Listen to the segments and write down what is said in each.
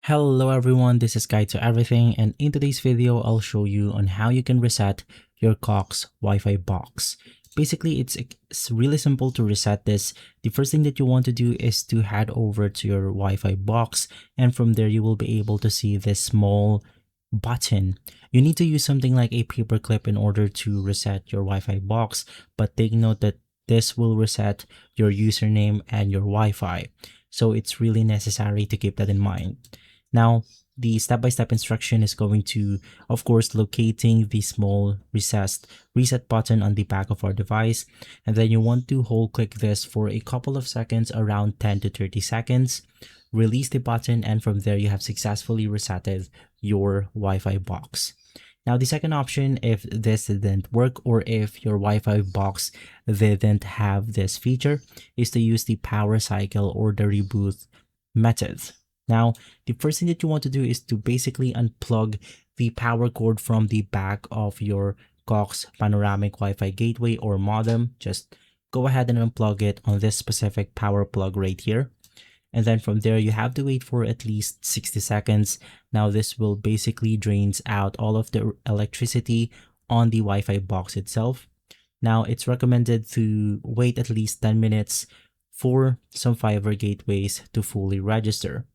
Hello everyone, this is Guide to Everything, and in today's video I'll show you on how you can reset your Cox Wi-Fi box. Basically, it's really simple to reset this. The first thing that you want to do is to head over to your Wi-Fi box, and from there you will be able to see this small button. You need to use something like a paper clip in order to reset your Wi-Fi box, but take note that this will reset your username and your Wi-Fi. So it's really necessary to keep that in mind. Now, the step-by-step instruction is going to, of course, locating the small reset button on the back of our device. And then you want to hold click this for a couple of seconds, around 10 to 30 seconds. Release the button, and from there you have successfully resetted your Wi-Fi box. Now, the second option, if this didn't work or if your Wi-Fi box didn't have this feature, is to use the power cycle or the reboot method. Now, the first thing that you want to do is to basically unplug the power cord from the back of your Cox panoramic Wi-Fi gateway or modem. Just go ahead and unplug it on this specific power plug right here. And then from there, you have to wait for at least 60 seconds. Now, this will basically drains out all of the electricity on the Wi-Fi box itself. Now, it's recommended to wait at least 10 minutes for some fiber gateways to fully register.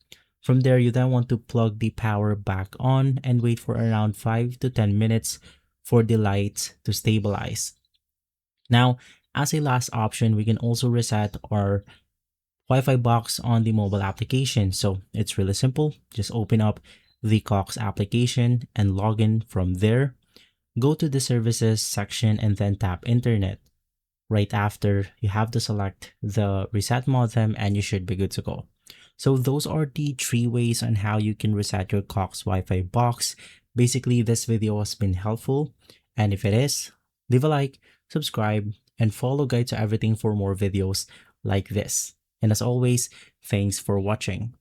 From there, you then want to plug the power back on and wait for around 5 to 10 minutes for the lights to stabilize. Now, as a last option, we can also reset our Wi-Fi box on the mobile application. So it's really simple. Just open up the Cox application and log in from there. Go to the services section and then tap internet. Right after, you have to select the reset modem and you should be good to go. So those are the 3 ways on how you can reset your Cox Wi-Fi box. Basically, this video has been helpful, and if it is, leave a like, subscribe, and follow Guide to Everything for more videos like this. And as always, thanks for watching.